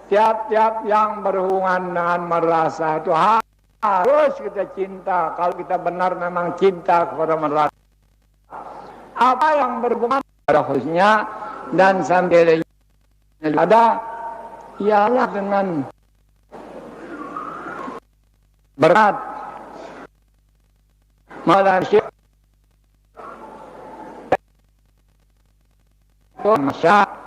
Tiap-tiap yang berhubungan dengan madrasah itu harus kita cinta. Kalau kita benar memang cinta kepada madrasah. Apa yang berhubungan pada khususnya dan sampai ada ialah dengan berat madrasah masyarakat.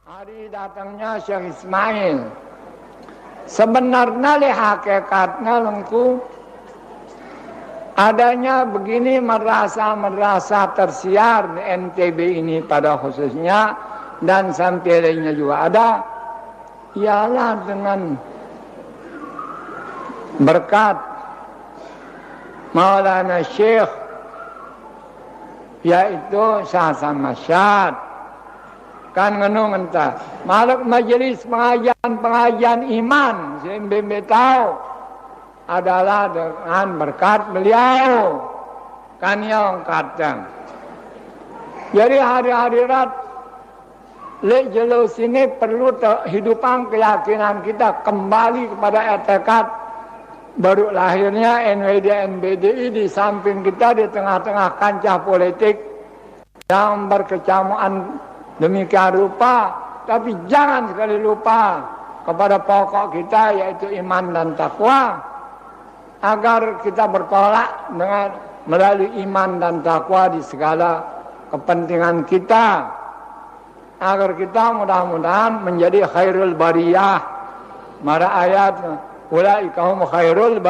Hari datangnya Syekh Ismail. Sebenarnya hakikatnya lengku adanya begini madrasah tersiar di NTB ini pada khususnya dan sampai lainnya juga ada, ialah dengan berkat Maulana Syekh yaitu Syekh Hasan Masyad. Kan ngenu ngentah maluk majelis pengajian iman saya tahu adalah dengan berkat beliau kan yang kadang jadi hari-harirat lek jelo sini perlu hidupan keyakinan kita kembali kepada etikat baru lahirnya NWD NBDI di samping kita di tengah-tengah kancah politik yang berkecamuan demikian rupa, tapi jangan sekali lupa kepada pokok kita yaitu iman dan takwa agar kita bertolak dengan melalui iman dan takwa di segala kepentingan kita agar kita mudah-mudahan menjadi khairul bariyah. Mara ayat ulaika hum khairul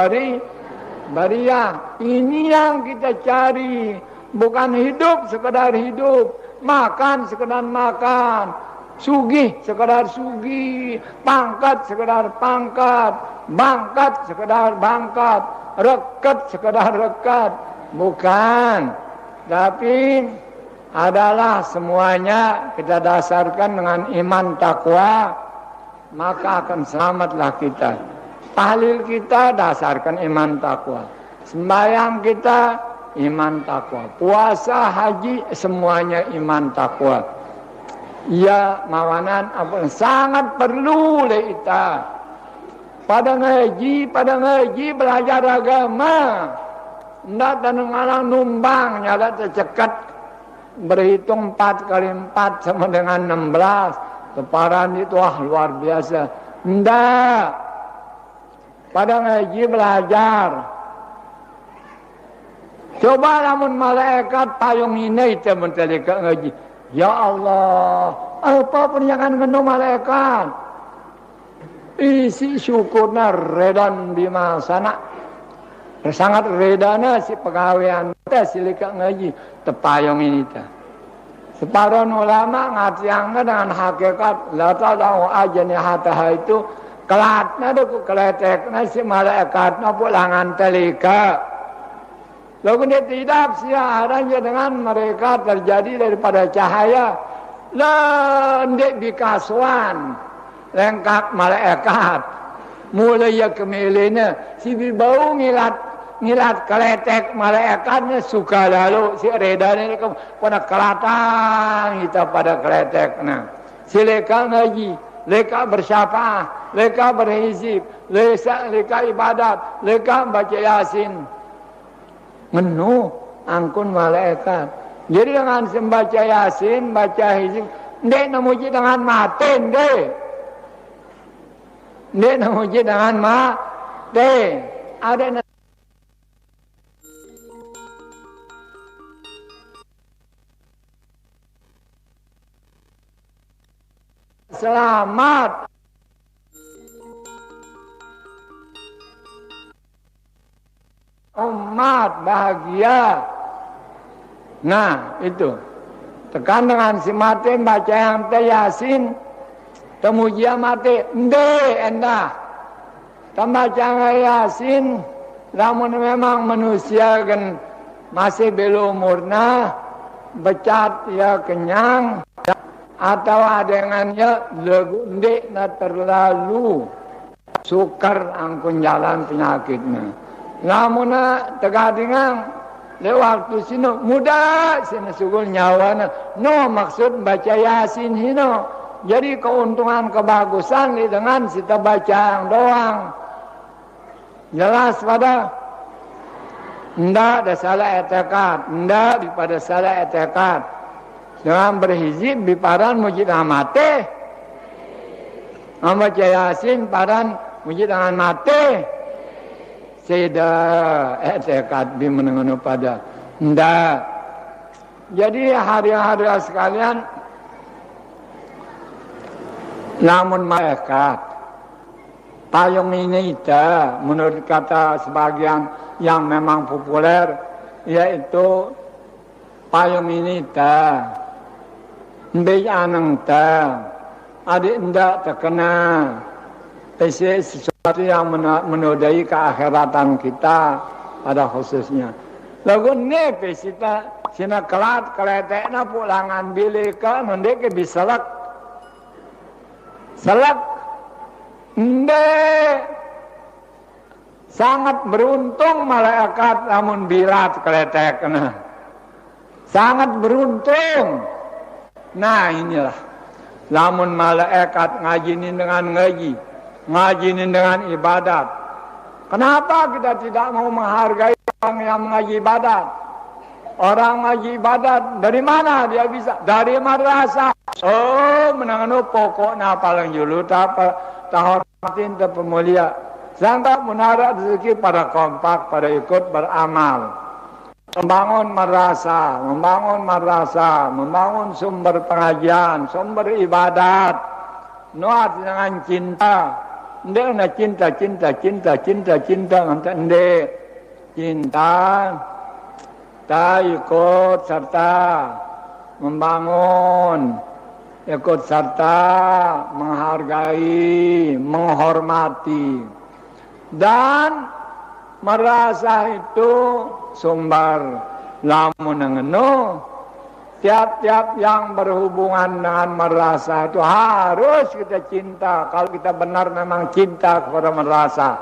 bariyah. Ini yang kita cari, bukan hidup sekedar hidup. Makan sekedar makan, sugih sekedar sugih, pangkat sekedar pangkat, bangkat sekedar bangkat, rekat sekedar rekat. Bukan, tapi adalah semuanya kita dasarkan dengan iman takwa, maka akan selamatlah kita. Tahlil kita dasarkan iman takwa, sembahyang kita iman takwa, puasa haji semuanya iman takwa. Ya mawanan apa sangat perlu le kita pada ngaji belajar agama ndak dan ngalang numbang nyala tercekat berhitung 4 kali 4 sama dengan 16 teparan itu luar biasa. Ndak pada ngaji belajar. Coba lamun malaikat payung ini itu mentelika ngaji. Ya Allah, apa pun jangan ngenu malaikat. Isi syukurna redan bima sana. Sangat redana si pegawaian kita silika ngaji tepayung ini ta. Separuh ulama ngatiangna dengan hakikat la tahu ajani hataha itu kelatna ku keletekna si malaikatna pulangan telika. Lalu dia tidak siarannya dengan mereka terjadi daripada cahaya. Lendek bikaswan lengkap malaikat. Mulai ya kemilina si bau ngilat keletek malaikatnya suka lalu si redane pada kelatan kita pada keletek. Nah, si leka ngaji, leka bersyafaah, leka berhizib, leka ibadat, leka baca yasin. Menu angkun malaikat. Jadi dengan membaca yasin, baca hizib, ndek namuji dengan mati, ndek namuji dengan mati. Ada selamat. Umat bahagia. Nah, itu. Tekan dengan si mati baca yang teh Yasin. Temujia mati. Ende endah. Tembaca Yasin. Namun memang manusia kan masih belum umurna. Becat ya kenyang. Atau adengannya legunde na terlalu. Sukar angkun jalan penyakitnya. Namun tegadingan lewat waktu sini muda sini sugul nyawana no maksud baca Yasin hino jadi keuntungan kebagusan dengan kita baca yang doang jelas pada ndak ada salah etekat ndak daripada salah etekat dengan berhizib biparan mujid amate baca Yasin paran mujid dengan mate Seda etekat bimenengano pada ndak. Jadi hari-hari sekalian namun malaikat payung ini menurut kata sebagian yang memang populer yaitu payung ini mbei anang adik ndak terkena sesuatu yang menodai keakhiratan kita pada khususnya. Lagu ne pesita sina kelat keletekna pulangan bilika nondek bisa selak nde sangat beruntung malaikat namun bilat keletekna sangat beruntung. Nah inilah namun malaikat ngajinin dengan ngajinin dengan ibadat. Kenapa kita tidak mau menghargai orang yang mengaji ibadat? Orang mengaji ibadat dari mana dia bisa? Dari madrasah. Oh, menanganu pokoknya paling julu tahormatin terpemulia. Sangka menara rezeki pada kompak, pada ikut beramal. Membangun madrasah, membangun sumber pengajian, sumber ibadat. Nuat dengan cinta. Ndek na cinta ndek cinta ta ikut serta membangun ikut serta menghargai menghormati dan merasa itu sumber lamun ngeno tiap-tiap yang berhubungan dengan merasa itu harus kita cinta. Kalau kita benar memang cinta kepada merasa.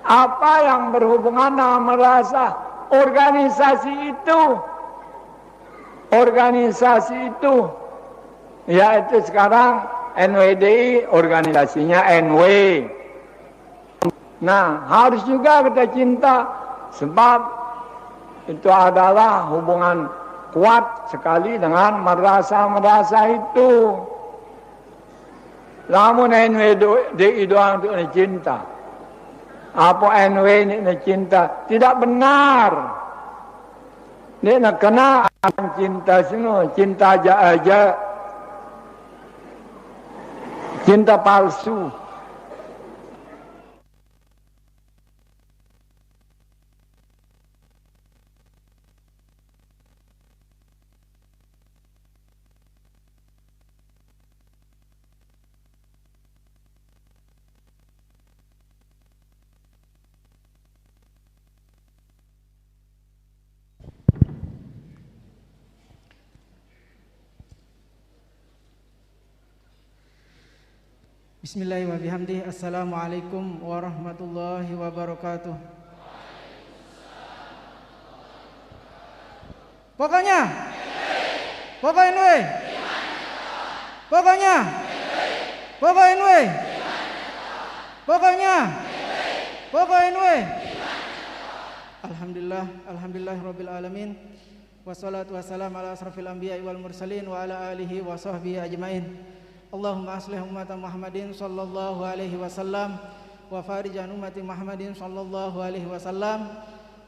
Apa yang berhubungan dengan merasa? Organisasi itu. Yaitu sekarang NWDI organisasinya NW. Nah harus juga kita cinta. Sebab itu adalah hubungan kuat sekali dengan merasa itu. Namun NW doang untuk cinta. Apa NW ini cinta? Tidak benar. Ini nak kena cinta semua, cinta aja. Cinta palsu. Bismillahirrahmanirrahim. Assalamualaikum warahmatullahi wabarakatuh. Pokoknya Alhamdulillahirabbil alamin. Wassalatu wassalamu ala asrofil anbiya'i wal mursalin wa ala alihi wa sahbihi ajmain. Allahumma aslih umat Muhammadin sallallahu alaihi wasallam wa farijan ummati Muhammadin sallallahu alaihi wasallam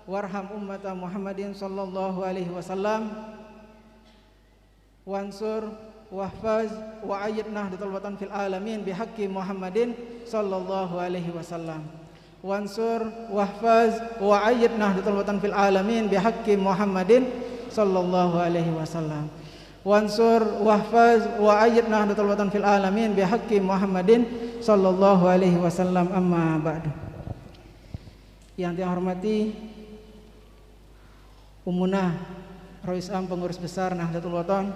warham umat Muhammadin sallallahu alaihi wasallam wansur wahfaz wa ayyid Nahdlatul Watan fil alamin bihaqqi Muhammadin sallallahu alaihi wasallam. Wansur wahfaz wa ayyid Nahdlatul Watan fil alamin bihaqqi Muhammadin sallallahu alaihi wasallam. Wansur wahfaz wa ayyid Nahdlatul Watan fil alamin bihaqqi Muhammadin sallallahu alaihi wasallam. Amma ba'du. Yang saya hormati Umunah Rois Am, pengurus besar Nahdlatul Watan,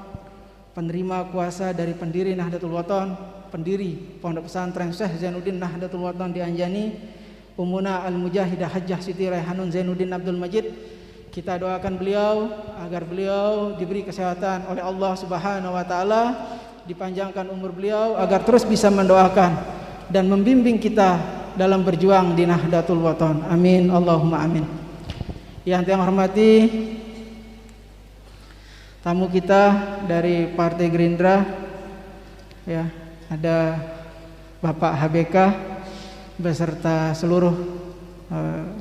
penerima kuasa dari pendiri Nahdlatul Watan, pendiri Pondok Pesantren Syekh Zainuddin Nahdlatul Watan di Anjani, Umunah Al-Mujahidah Hajjah Siti Raihanun Zainuddin Abdul Majid. Kita doakan beliau agar beliau diberi kesehatan oleh Allah Subhanahu wa taala, dipanjangkan umur beliau agar terus bisa mendoakan dan membimbing kita dalam berjuang di Nahdlatul Watan. Amin Allahumma amin. Yang saya hormati tamu kita dari Partai Gerindra, ya, ada Bapak HBK beserta seluruh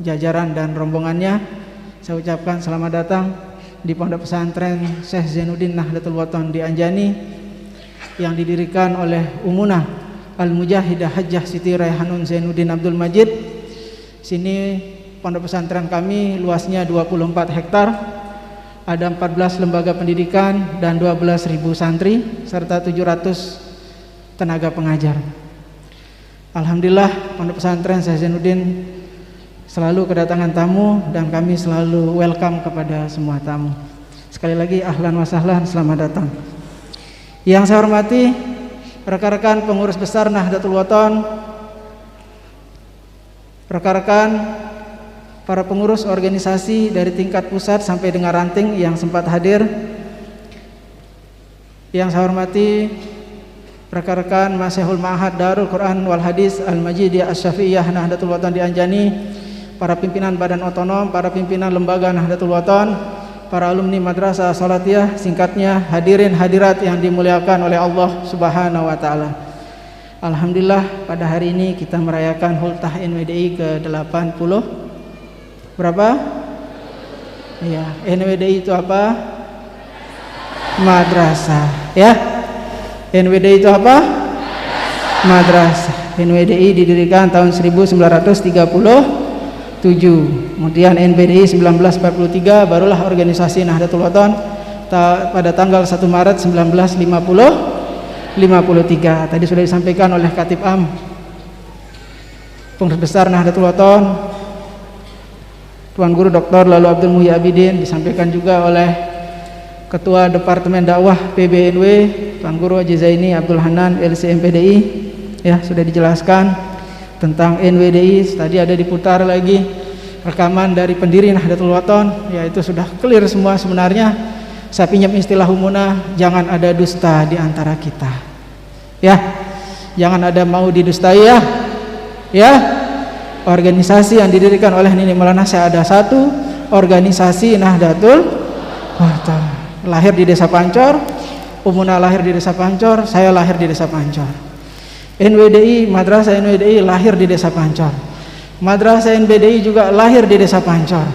jajaran dan rombongannya. Saya ucapkan selamat datang di Pondok Pesantren Syekh Zainuddin Nahdlatul Watan di Anjani yang didirikan oleh Umunah Al-Mujahidah Hajjah Siti Raihanun Zainuddin Abdul Majid. Sini pondok pesantren kami luasnya 24 hektar. Ada 14 lembaga pendidikan dan 12.000 santri serta 700 tenaga pengajar. Alhamdulillah pondok pesantren Syekh Zainuddin selalu kedatangan tamu dan kami selalu welcome kepada semua tamu. Sekali lagi ahlan wa sahlan, selamat datang. Yang saya hormati rekan-rekan pengurus besar Nahdlatul Watan, rekan-rekan para pengurus organisasi dari tingkat pusat sampai dengan ranting yang sempat hadir. Yang saya hormati rekan-rekan Masihul Ma'had Darul Quran wal Hadis Al-Majidiyah Asy-Syafi'iyah Nahdlatul Watan di Anjani, para pimpinan badan otonom, para pimpinan lembaga Nahdlatul Watan, para alumni Madrasah Salatiyah, singkatnya hadirin hadirat yang dimuliakan oleh Allah Subhanahu wa taala. Alhamdulillah pada hari ini kita merayakan Hultah NWDI ke-80. Berapa? Ya, NWDI itu apa? Madrasah, ya. NWDI itu apa? Madrasah. NWDI didirikan tahun 1937. Kemudian NBDI 1943, barulah organisasi Nahdlatul Watan pada tanggal 1 Maret 1953. Tadi sudah disampaikan oleh Khatib Am Pengurus Besar Nahdlatul Watan Tuan Guru Dr. Lalu Abdul Muhyi Abidin, disampaikan juga oleh Ketua Departemen Dakwah PBNW Tuan Guru Haji Zaini Abdul Hanan LCMPDI. Ya, sudah dijelaskan tentang NWDI. Tadi ada diputar lagi rekaman dari pendiri Nahdlatul Watan, yaitu sudah clear semua sebenarnya. Saya pinjam istilah Umunah, jangan ada dusta di antara kita. Ya, jangan ada mau didustai ya. Ya. Organisasi yang didirikan oleh Nini Maulana saya ada satu, organisasi Nahdlatul Watan. Lahir di Desa Pancor, Umunah lahir di Desa Pancor, saya lahir di Desa Pancor. NWDI, Madrasah NWDI lahir di Desa Pancor. Madrasah NBDI juga lahir di Desa Pancor.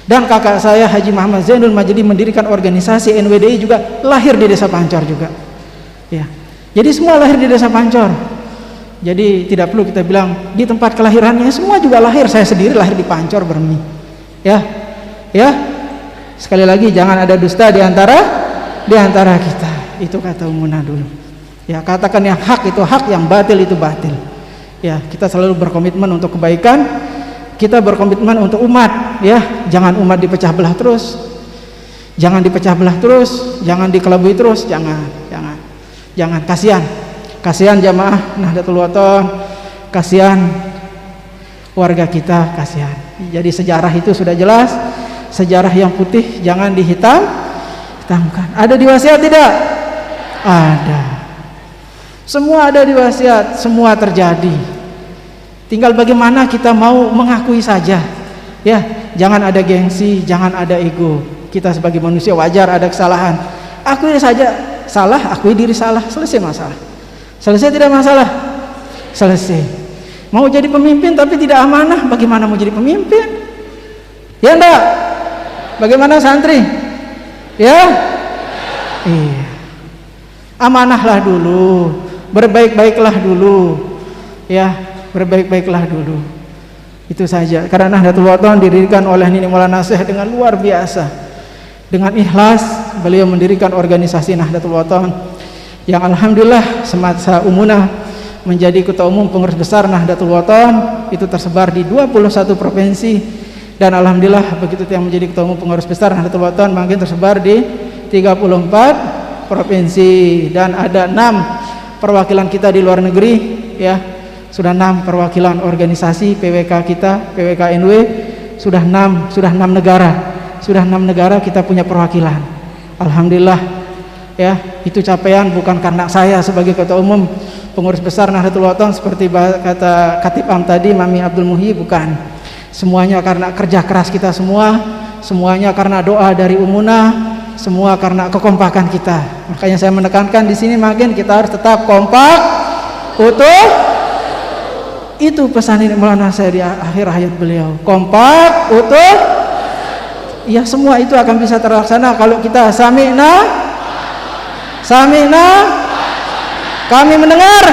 Dan kakak saya Haji Muhammad Zainul Majdi mendirikan organisasi NWDI juga lahir di Desa Pancor juga. Ya. Jadi semua lahir di Desa Pancor. Jadi tidak perlu kita bilang di tempat kelahirannya, semua juga lahir. Saya sendiri lahir di Pancor Bermi. Ya. Ya. Sekali lagi jangan ada dusta di antara kita. Itu kata Umunah dulu. Ya, katakan yang hak itu hak, yang batil itu batil. Ya, kita selalu berkomitmen untuk kebaikan. Kita berkomitmen untuk umat, ya. Jangan umat dipecah belah terus. Jangan dipecah belah terus, jangan dikelabui terus, jangan. Kasihan jamaah Nahdlatul Watan, kasihan warga kita, kasihan. Jadi sejarah itu sudah jelas, sejarah yang putih jangan dihitamkan. Ada di wasiat tidak? Ada. Semua ada di wasiat, semua terjadi. Tinggal bagaimana kita mau mengakui saja. Ya, jangan ada gengsi, jangan ada ego. Kita sebagai manusia wajar ada kesalahan. Akui saja salah, akui diri salah, selesai masalah. Selesai tidak masalah? Selesai. Mau jadi pemimpin tapi tidak amanah, bagaimana mau jadi pemimpin? Ya enggak? Bagaimana santri? Ya? Iya. amanahlah dulu, berbaik-baiklah dulu, ya, berbaik-baiklah dulu. Itu saja. Karena Nahdlatul Wathon didirikan oleh Nini Maulana Syekh dengan luar biasa, dengan ikhlas beliau mendirikan organisasi Nahdlatul Wathon yang alhamdulillah semasa umunah menjadi ketua umum pengurus besar Nahdlatul Wathon, itu tersebar di 21 provinsi, dan alhamdulillah begitu yang menjadi ketua umum pengurus besar Nahdlatul Wathon makin tersebar di 34 provinsi, dan ada 6 perwakilan kita di luar negeri, ya, sudah 6 perwakilan organisasi PWK kita, PWK-NW, sudah 6 negara kita punya perwakilan. Alhamdulillah, ya, itu capaian bukan karena saya sebagai ketua umum pengurus besar Nahdlatul Wathon seperti kata Khatib Am tadi, Mami Abdul Muhyi, bukan. Semuanya karena kerja keras kita semua, semuanya karena doa dari Umunah, semua karena kekompakan kita. Makanya saya menekankan di sini makin kita harus tetap kompak, utuh. Itu pesan ini Maulana saya di akhir hayat beliau. Kompak, utuh. Ya, semua itu akan bisa terlaksana kalau kita sami'na, kami mendengar,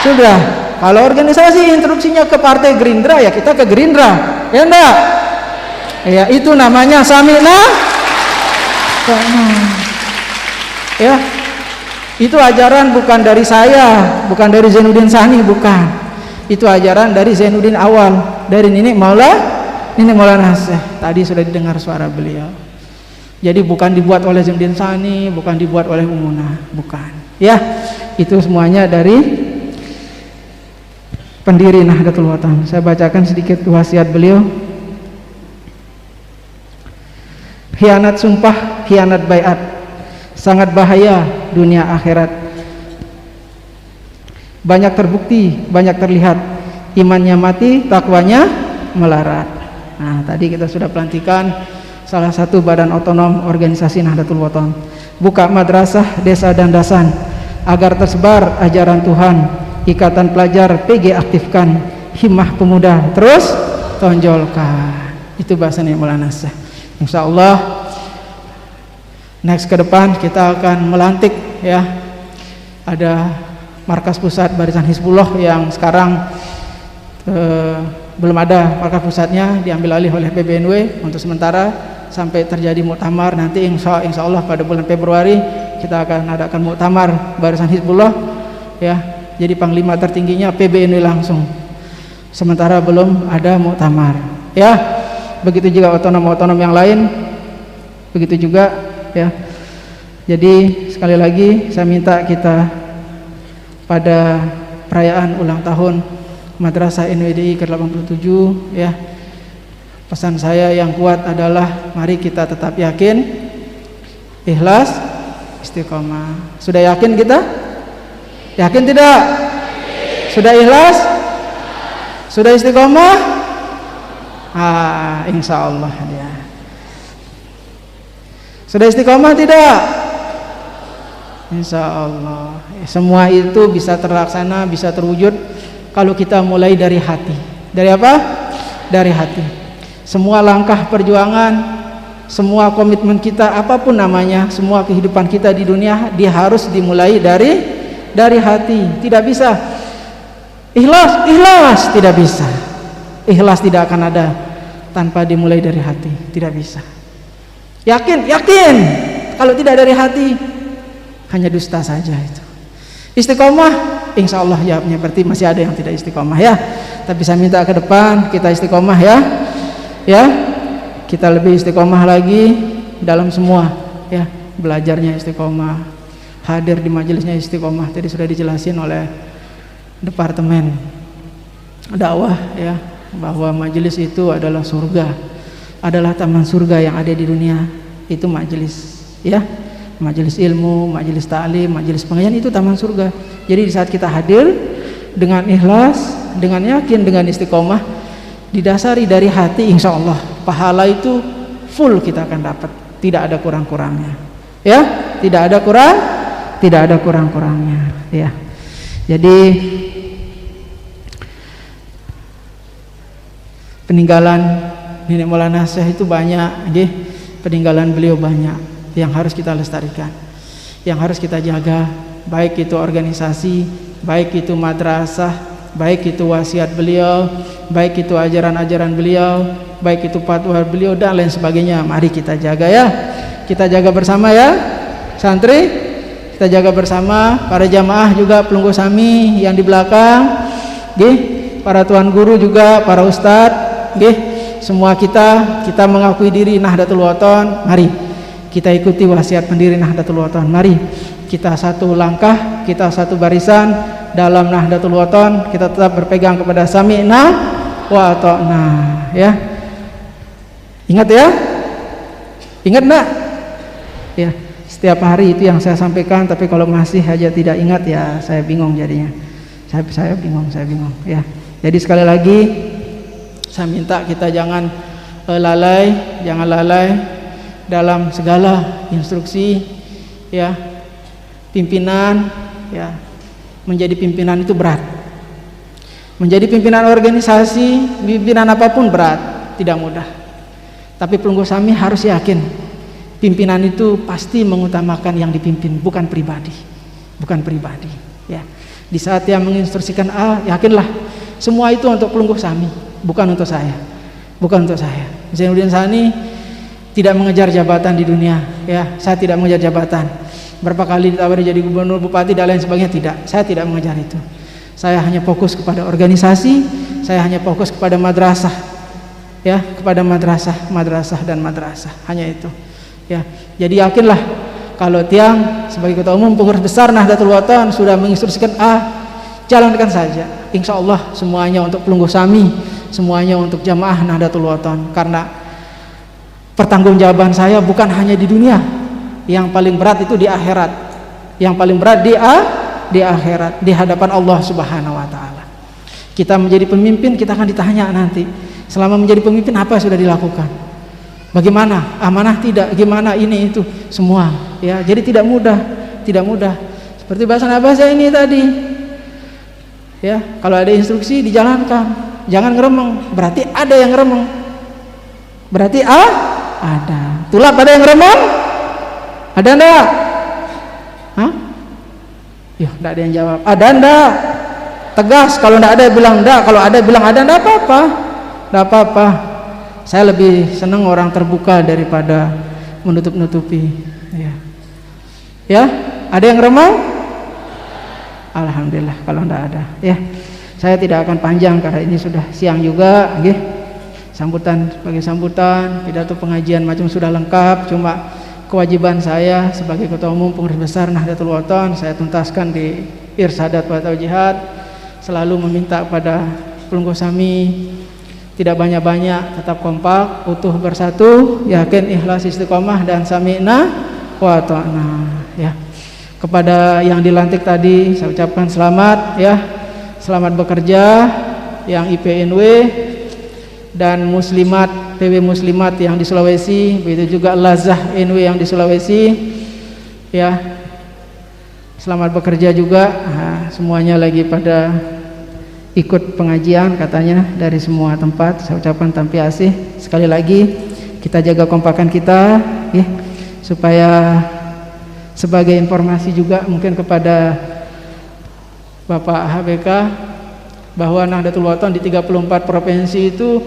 sudah. Kalau organisasi instruksinya ke Partai Gerindra, ya kita ke Gerindra, ya enggak? Ya, itu namanya sami'na. Ya, itu ajaran bukan dari saya, bukan dari Zainuddin Sani, bukan. Itu ajaran dari Zainuddin Awal, dari Nini Maulana Syekh. Tadi sudah didengar suara beliau. Jadi bukan dibuat oleh Zainuddin Sani, bukan dibuat oleh Umunah, bukan. Ya, itu semuanya dari pendiri Nahdlatul Wathon. Saya bacakan sedikit wasiat beliau. Khianat sumpah, khianat baiat, sangat bahaya dunia akhirat. Banyak terbukti, banyak terlihat, imannya mati, takwanya melarat. Nah, tadi kita sudah pelantikan salah satu badan otonom organisasi Nahdlatul Wathon. Buka madrasah desa dan dasan agar tersebar ajaran Tuhan. Ikatan pelajar PG aktifkan, himmah pemuda terus tonjolkan. Itu bahasanya Maulana Syekh. Insya Allah next ke depan kita akan melantik, ya, ada markas pusat Barisan Hizbullah yang sekarang belum ada markas pusatnya, diambil alih oleh PBNW untuk sementara sampai terjadi muktamar. Nanti insya Allah pada bulan Februari kita akan adakan muktamar Barisan Hizbullah, ya. Jadi panglima tertingginya PBNW langsung. Sementara belum ada muktamar, ya. Begitu juga otonom-otonom yang lain, begitu juga, ya. Jadi sekali lagi saya minta kita pada perayaan ulang tahun Madrasah NWDI ke-87, ya, pesan saya yang kuat adalah mari kita tetap yakin, ikhlas, istiqomah. Sudah yakin kita? Yakin tidak? Sudah ikhlas? Sudah istiqomah? Insya Allah, ya. Sudah istiqomah tidak? Insya Allah. Semua itu bisa terlaksana, bisa terwujud kalau kita mulai dari hati. Dari apa? Dari hati. Semua langkah perjuangan, semua komitmen kita, apapun namanya, semua kehidupan kita di dunia, dia harus dimulai dari hati. Tidak bisa ikhlas tidak bisa. Ikhlas tidak akan ada tanpa dimulai dari hati, tidak bisa. Yakin kalau tidak dari hati hanya dusta saja itu. Istiqomah, insya Allah jawabnya berarti masih ada yang tidak istiqomah, ya. Tapi saya minta ke depan kita istiqomah, ya, kita lebih istiqomah lagi dalam semua, ya. Belajarnya istiqomah, hadir di majelisnya istiqomah. Tadi sudah dijelasin oleh departemen dakwah, ya, bahwa majelis itu adalah surga, adalah taman surga yang ada di dunia. Itu majelis, ya, majelis ilmu, majelis ta'lim, majelis pengajian, itu taman surga. Jadi di saat kita hadir dengan ikhlas, dengan yakin, dengan istiqomah, didasari dari hati, insya Allah pahala itu full kita akan dapat, tidak ada kurang-kurangnya, ya, tidak ada kurang-kurangnya, ya. Jadi peninggalan Nenek Maulana Syekh itu banyak, peninggalan beliau banyak yang harus kita lestarikan, yang harus kita jaga, baik itu organisasi, baik itu madrasah, baik itu wasiat beliau, baik itu ajaran-ajaran beliau, baik itu fatwa beliau dan lain sebagainya. Mari kita jaga ya, kita jaga bersama ya santri, kita jaga bersama. Para jamaah juga pelunggu sami yang di belakang, para tuan guru juga, para ustadz, semua kita mengakui diri Nahdlatul Wathon. Mari kita ikuti wasiat pendiri Nahdlatul Wathon. Mari kita satu langkah, kita satu barisan dalam Nahdlatul Wathon. Kita tetap berpegang kepada sami'na wa ata'na ya. Ingat ya, ingat nak ya. Setiap hari itu yang saya sampaikan, tapi kalau masih aja tidak ingat ya saya bingung jadinya. Saya bingung ya. Jadi sekali lagi saya minta kita jangan lalai dalam segala instruksi ya. Pimpinan ya, menjadi pimpinan itu berat. Menjadi pimpinan organisasi, pimpinan apapun berat, tidak mudah. Tapi pelunggu sami harus yakin pimpinan itu pasti mengutamakan yang dipimpin, bukan pribadi ya. Di saat dia menginstruksikan A, yakinlah semua itu untuk pelunggu sami, bukan untuk saya. Zainuddin Sani tidak mengejar jabatan di dunia ya. Saya tidak mengejar jabatan. Berapa kali ditawari jadi gubernur, bupati dan lain sebagainya, tidak. Saya tidak mengejar itu. Saya hanya fokus kepada organisasi, saya hanya fokus kepada madrasah ya, kepada madrasah dan madrasah, hanya itu ya. Jadi yakinlah kalau Tiang sebagai ketua umum pengurus besar Nahdlatul Wathon sudah menginstruksikan A, jalankan saja. Insya Allah semuanya untuk pelunggu sami, semuanya untuk jamaah Nahdlatul Wathon. Karena pertanggungjawaban saya bukan hanya di dunia, yang paling berat itu di akhirat. Yang paling berat di akhirat, di hadapan Allah Subhanahu wa taala. Kita menjadi pemimpin, kita akan ditanya nanti. Selama menjadi pemimpin apa yang sudah dilakukan? Bagaimana? Amanah tidak? Gimana ini itu? Semua ya. Jadi tidak mudah. Seperti bahasa ini tadi. Ya, kalau ada instruksi dijalankan. Jangan ngeremeng. Berarti ada yang ngeremeng. Berarti ada. Tulap ada yang ngeremeng? Ada enggak? Hah? Yuh, enggak ada yang jawab. Ada enggak? Tegas, kalau enggak ada bilang enggak, kalau ada bilang ada, enggak apa-apa. Enggak apa-apa. Saya lebih senang orang terbuka daripada menutup-nutupi. Ya. Ya, ada yang remang? Alhamdulillah kalau enggak ada. Ya. Saya tidak akan panjang karena ini sudah siang juga, nggih. Sebagai sambutan, pidato pengajian macam sudah lengkap, cuma kewajiban saya sebagai ketua umum pengurus besar Nahdlatul Wathon saya tuntaskan di Irsadat wa Taujihat, selalu meminta kepada pelunggu sami tidak banyak-banyak, tetap kompak, utuh bersatu, yakin, ikhlas, istiqomah dan sami'na wa ata'na ya. Kepada yang dilantik tadi saya ucapkan selamat ya. Selamat bekerja yang IPNW dan muslimat PW Muslimat yang di Sulawesi, begitu juga Lazah NW yang di Sulawesi ya. Selamat bekerja juga. Semuanya lagi pada ikut pengajian katanya dari semua tempat. Saya ucapkan tampiasih. Sekali lagi kita jaga kompakan kita ya, supaya sebagai informasi juga mungkin kepada Bapak HBK bahwa Nahdlatul Wathon di 34 provinsi itu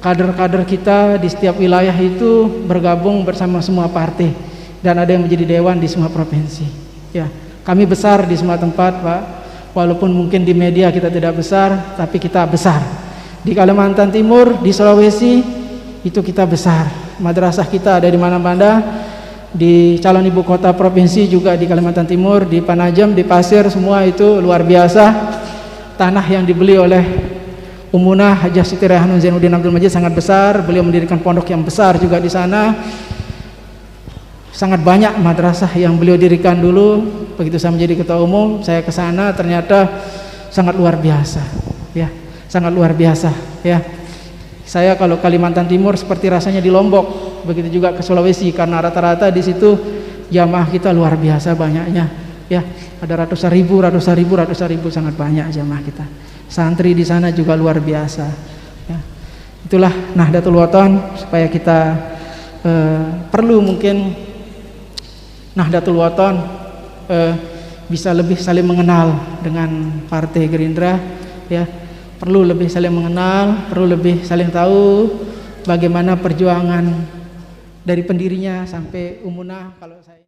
kader-kader kita di setiap wilayah itu bergabung bersama semua partai dan ada yang menjadi dewan di semua provinsi ya. Kami besar di semua tempat Pak, walaupun mungkin di media kita tidak besar, tapi kita besar di Kalimantan Timur, di Sulawesi itu kita besar. Madrasah kita ada di mana-mana, di calon ibu kota provinsi juga di Kalimantan Timur, di Panajam, di Pasir, semua itu luar biasa. Tanah yang dibeli oleh Umunah Hajah Siti Raihanun Zainuddin Abdul Majid sangat besar. Beliau mendirikan pondok yang besar juga di sana. Sangat banyak madrasah yang beliau dirikan dulu. Begitu saya menjadi ketua umum, saya ke sana ternyata sangat luar biasa, ya, sangat luar biasa, ya. Saya kalau Kalimantan Timur seperti rasanya di Lombok, begitu juga ke Sulawesi karena rata-rata di situ jamaah kita luar biasa banyaknya, ya. Ada ratusan ribu sangat banyak jamaah kita. Santri di sana juga luar biasa. Ya. Itulah Nahdlatul Wathon supaya kita perlu mungkin Nahdlatul Wathon bisa lebih saling mengenal dengan Partai Gerindra, ya. Perlu lebih saling mengenal, perlu lebih saling tahu bagaimana perjuangan dari pendirinya sampai Umunah. Kalau saya